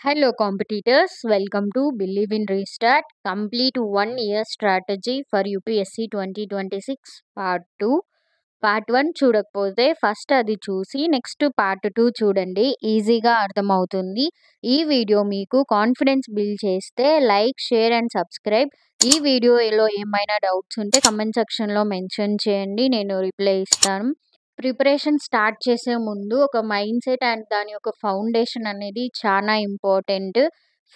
Hello, competitors. Welcome to Believe in Restart. Complete 1 year strategy for UPSC 2026 Part 2. Part 1 చూడకపోతే first అది చూసి next part 2 చూడండి. ఈజీగా అర్థమవుతుంది. ఈ వీడియో మీకు కాన్ఫిడెన్స్ బిల్డ్ చేస్తే లైక్, షేర్ అండ్ సబ్స్క్రైబ్. ఈ వీడియోలో ఏమైనా డౌట్స్ ఉంటే కమెంట్ సెక్షన్లో మెన్షన్ చేయండి. నేను రిప్లై ఇస్తాను. ప్రిపరేషన్ స్టార్ట్ చేసే ముందు ఒక మైండ్ సెట్ అండ్ దాని యొక్క ఫౌండేషన్ అనేది చాలా ఇంపార్టెంట్.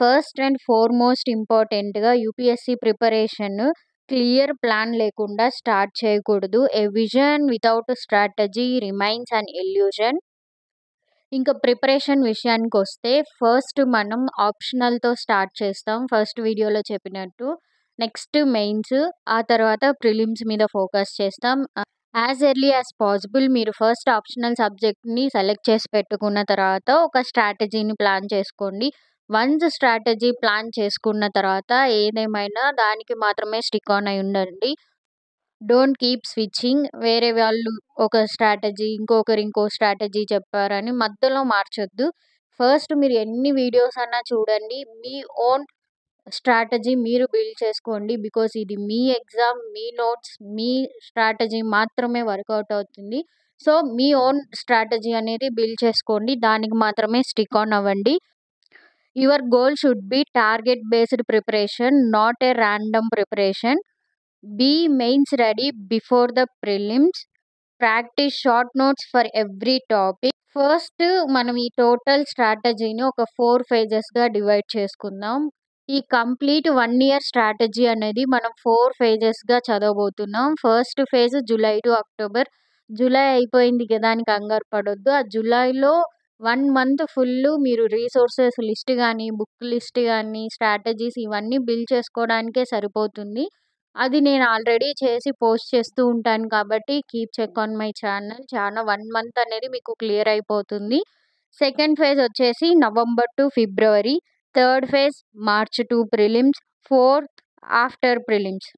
ఫస్ట్ అండ్ ఫార్మోస్ట్ ఇంపార్టెంట్గా యూపీఎస్సీ ప్రిపరేషన్ క్లియర్ ప్లాన్ లేకుండా స్టార్ట్ చేయకూడదు. A vision without strategy remains an illusion. ఇంకా ప్రిపరేషన్ విషయానికి వస్తే ఫస్ట్ మనం ఆప్షనల్తో స్టార్ట్ చేస్తాం ఫస్ట్ వీడియోలో చెప్పినట్టు. నెక్స్ట్ మెయిన్స్, ఆ తర్వాత ప్రిలిమ్స్ మీద ఫోకస్ చేస్తాం. యాజ్ ఎర్లీ యాజ్ పాసిబుల్ మీరు ఫస్ట్ ఆప్షనల్ సబ్జెక్ట్ని సెలెక్ట్ చేసి పెట్టుకున్న తర్వాత ఒక స్ట్రాటజీని ప్లాన్ చేసుకోండి. వన్స్ స్ట్రాటజీ ప్లాన్ చేసుకున్న తర్వాత ఏదేమైనా దానికి మాత్రమే స్టిక్ ఆన్ అయి ఉండండి. Don't keep switching. వేరే వాళ్ళు ఒక స్ట్రాటజీ, ఇంకొకరు ఇంకో స్ట్రాటజీ చెప్పారని మధ్యలో మార్చొద్దు. ఫస్ట్ మీరు ఎన్ని వీడియోస్ అన్నా చూడండి. మీ ఓన్ స్ట్రాటజీ మీరు బిల్డ్ చేసుకోండి. బికాస్ ఇది మీ ఎగ్జామ్, మీ నోట్స్, మీ స్ట్రాటజీ మాత్రమే వర్కౌట్ అవుతుంది. సో మీ ఓన్ స్ట్రాటజీ అనేది బిల్డ్ చేసుకోండి. దానికి మాత్రమే స్టిక్ ఆన్ అవ్వండి. Your goal should be target based preparation, not a random preparation. Be mains ready before the prelims. Practice short notes for every topic. First మనం ఈ total స్ట్రాటజీని ఒక 4 phases divide చేసుకుందాం. ఈ కంప్లీట్ 1 year స్ట్రాటజీ అనేది మనం 4 phases చదవబోతున్నాం. First phase July to October. July అయిపోయింది కదా అని కంగారు పడొద్దు. ఆ జూలైలో 1 month ఫుల్ మీరు రీసోర్సెస్ లిస్ట్ కానీ, బుక్ లిస్ట్ కానీ, స్ట్రాటజీస్ ఇవన్నీ బిల్డ్ చేసుకోవడానికే సరిపోతుంది. అది నేను ఆల్రెడీ చేసి పోస్ట్ చేస్తూ ఉంటాను కాబట్టి keep check on my channel. 1 month అనేది మీకు క్లియర్ అయిపోతుంది. సెకండ్ ఫేజ్ వచ్చేసి November to February. Third phase March to prelims. Fourth after prelims.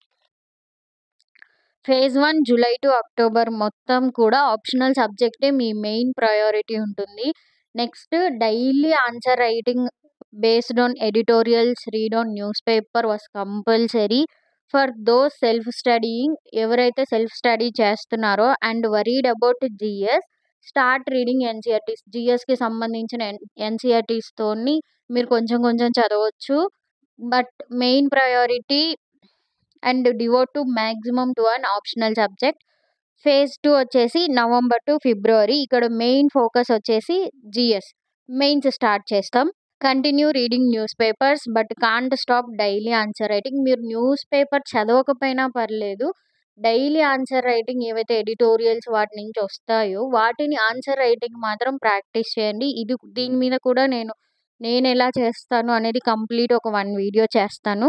Phase 1 July to October మొత్తం కూడా ఆప్షనల్ సబ్జెక్టే మీ మెయిన్ ప్రయారిటీ ఉంటుంది. Next daily answer writing based on editorials, read on news paper was compulsory for those self studying. ఎవరైతే self study చేస్తున్నారో and worried about GS, start reading NCERTs. జిఎస్కి సంబంధించిన ఎన్సీఆర్టీస్తోని మీరు కొంచెం కొంచెం చదవచ్చు. But main priority and devote to maximum to an optional subject. Phase 2 వచ్చేసి నవంబర్ టు ఫిబ్రవరి. ఇక్కడ మెయిన్ ఫోకస్ వచ్చేసి జిఎస్. మెయిన్స్ స్టార్ట్ చేస్తాం. Continue reading news papers but can't stop daily answer writing. మీరు న్యూస్ పేపర్ చదవకపోయినా పర్లేదు, daily answer writing ఏవైతే editorials వాటి నుంచి వస్తాయో వాటిని ఆన్సర్ రైటింగ్ మాత్రం ప్రాక్టీస్ చేయండి. దీని మీద కూడా నేను ఎలా చేస్తాను అనేది కంప్లీట్ ఒక 1 వీడియో చేస్తాను.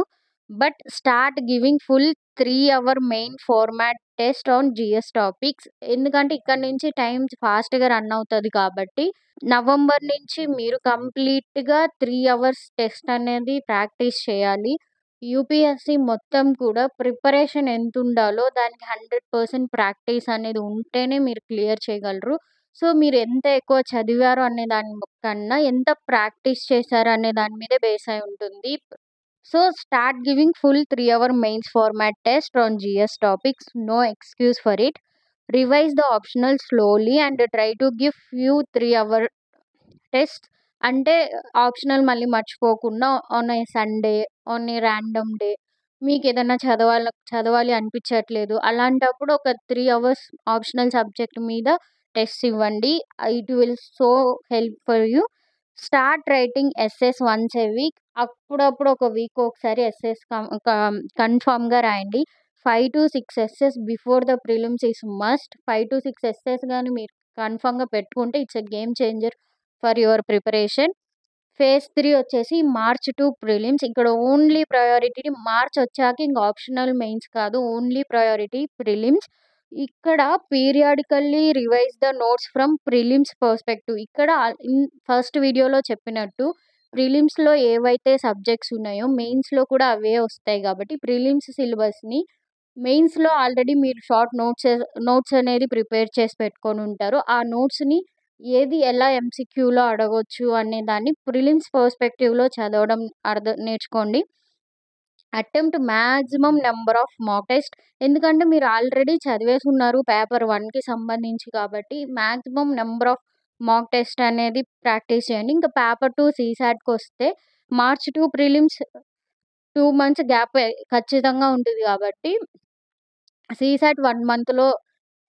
But start giving full 3 hour main format test on GS topics. ఎందుకంటే ఇక్కడ నుంచి టైం ఫాస్ట్గా రన్ అవుతుంది కాబట్టి నవంబర్ నుంచి మీరు కంప్లీట్గా 3 hours టెస్ట్ అనేది ప్రాక్టీస్ చేయాలి. యూపీఎస్సి మొత్తం కూడా ప్రిపరేషన్ ఎంత ఉండాలో దానికి 100% ప్రాక్టీస్ అనేది ఉంటేనే మీరు క్లియర్ చేయగలరు. సో మీరు ఎంత ఎక్కువ చదివారు అనే దాని కన్నా ఎంత ప్రాక్టీస్ చేశారు అనే దాని మీదే బేస్ అయి ఉంటుంది. So start giving full 3 hour mains format test on GS topics. No excuse for it. Revise the optional slowly and try to give few 3 hour test. అంటే ఆప్షనల్ మళ్ళీ మర్చిపోకుండా on a Sunday, on a random day మీకు ఏదైనా చదవాలి అనిపించట్లేదు, అలాంటప్పుడు ఒక 3 hours optional subject మీద టెస్ట్ ఇవ్వండి. It will so help for you. Start writing essays once a week. అప్పుడప్పుడు ఒక వీక్ ఒకసారి ఎస్ఎస్ కన్ఫామ్గా రాయండి. 5 to 6 essays before the prelims is must. 5 to 6 essays కానీ మీరు కన్ఫామ్గా పెట్టుకుంటే it's a game changer for your preparation. Phase 3 వచ్చేసి మార్చ్ టు ప్రిలిమ్స్. ఇక్కడ ఓన్లీ ప్రయారిటీ మార్చ్ వచ్చాక ఇంకా ఆప్షనల్ మెయిన్స్ కాదు, ఓన్లీ ప్రయారిటీ ప్రిలిమ్స్. ఇక్కడ periodically revise the notes from prelims perspective. ఇక్కడ ఫస్ట్ వీడియోలో చెప్పినట్టు ప్రిలిమ్స్లో ఏవైతే సబ్జెక్ట్స్ ఉన్నాయో మెయిన్స్లో కూడా అవే వస్తాయి కాబట్టి ప్రిలిమ్స్ సిలబస్ని మెయిన్స్లో ఆల్రెడీ మీరు షార్ట్ నోట్స్ అనేది ప్రిపేర్ చేసి పెట్టుకొని ఉంటారు. ఆ నోట్స్ని ఏది ఎలా ఎంసీక్యూలో అడగొచ్చు అనే దాన్ని ప్రిలిమ్స్ పర్స్పెక్టివ్‌లో చదవడం నేర్చుకోండి. Attempt maximum number of mock test. ఎందుకంటే మీరు ఆల్రెడీ చదివేసున్నారు పేపర్ 1కి సంబంధించి కాబట్టి maximum number of mock test అనేది ప్రాక్టీస్ చేయండి. ఇంకా పేపర్ 2 సీసాట్‌కొస్తే March to prelims 2 months gap ఖచ్చితంగా ఉంటది కాబట్టి సీసాట్ 1 మంత్‌లో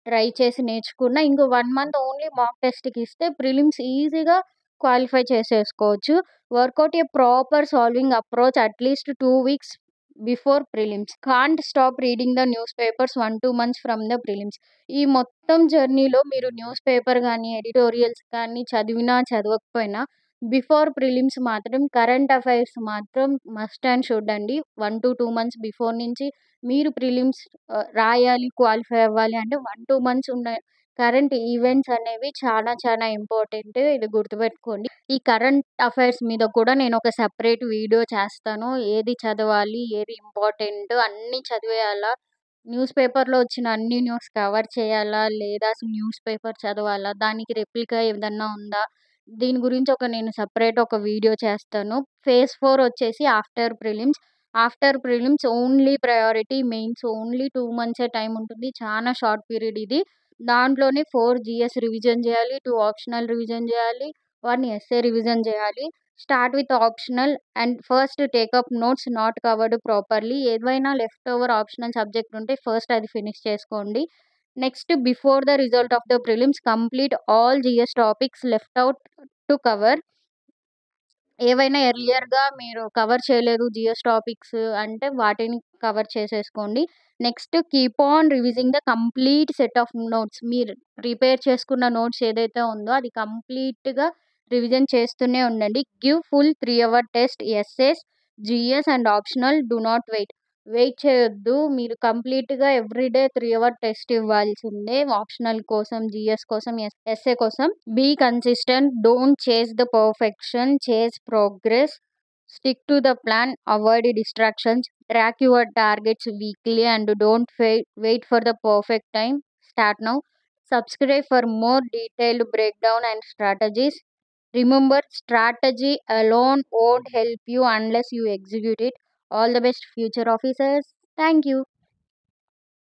ట్రై చేసి నేర్చుకున్న ఇంకో 1 మంత్ ఓన్లీ మాక్ టెస్ట్‌కిస్తే ప్రిలిమ్స్ ఈజీగా క్వాలిఫై చేసేసుకోవచ్చు. Work out a proper solving approach at least 2 weeks before prelims. Can't stop reading the newspapers 1, 2 months from the prelims. ఈ మొత్తం జర్నీలో మీరు న్యూస్ పేపర్ గానీ, ఎడిటోరియల్స్ కానీ చదివినా, చదవకపోయినా బిఫోర్ ప్రిలిమ్స్ మాత్రం కరెంట్ అఫైర్స్ మాత్రం మస్ట్ అండ్ షుడ్ అండి. 1-2 మంత్స్ బిఫోర్ నుంచి మీరు ప్రిలిమ్స్ రాయాలి, క్వాలిఫై అవ్వాలి అంటే 1-2 మంత్స్ ఉన్న కరెంట్ ఈవెంట్స్ అనేవి చాలా చాలా ఇంపార్టెంట్. ఇది గుర్తుపెట్టుకోండి. ఈ కరెంట్ అఫైర్స్ మీద కూడా నేనొక సెపరేట్ వీడియో చేస్తాను. ఏది చదవాలి, ఏది ఇంపార్టెంట్ అన్నీ చదివేయాలా? న్యూస్ పేపర్‌లో వచ్చిన అన్ని న్యూస్ కవర్ చేయాలా? లేదా అసలు న్యూస్ పేపర్ చదవాలా? దానికి రెప్లికా ఏదన్నా ఉందా? దీని గురించి నేను సెపరేట్ ఒక వీడియో చేస్తాను. ఫేజ్ 4 వచ్చేసి after prelims. After prelims only priority mains only 2 మంత్సే టైం ఉంటుంది. చాలా షార్ట్ పీరియడ్ ఇది. దాంట్లోనే 4 జీఎస్ రివిజన్ చేయాలి, 2 ఆప్షనల్ రివిజన్ చేయాలి, 1 ఎస్సే రివిజన్ చేయాలి. Start with optional and first take up notes not covered properly. ఏవైనా లెఫ్ట్ ఓవర్ ఆప్షనల్ సబ్జెక్ట్ ఉంటే ఫస్ట్ అది ఫినిష్ చేసుకోండి. Next before the result of the prelims complete all GS topics left out to cover. ఏవైనా ఎర్లియర్‌గా మీరు cover చేయలేదు GS topics అంటే వాటిని cover చేసేసుకోండి. Next keep on revising the complete set of notes. మీరు ప్రిపేర్ చేసుకున్న నోట్స్ ఏదైతే ఉందో అది కంప్లీట్‌గా రివిజన్ చేస్తూనే ఉండండి. Give full 3 hour test essays, GS and optional. Do not wait. Wait చేయొద్దు. మీరు కంప్లీట్‌గా ఎవ్రీడే 3 అవర్ టెస్ట్ ఇవ్వాల్సిందే. ఆప్షనల్ కోసం, జీఎస్ కోసం, ఎస్సే కోసం. Be consistent. Don't chase the perfection. Chase progress. Stick to the plan. Avoid distractions. Track your targets weekly and don't wait for the perfect time. Start now. Subscribe for more detailed breakdown and strategies. Remember, strategy alone won't help you unless you execute it. All the best, future officers. Thank you.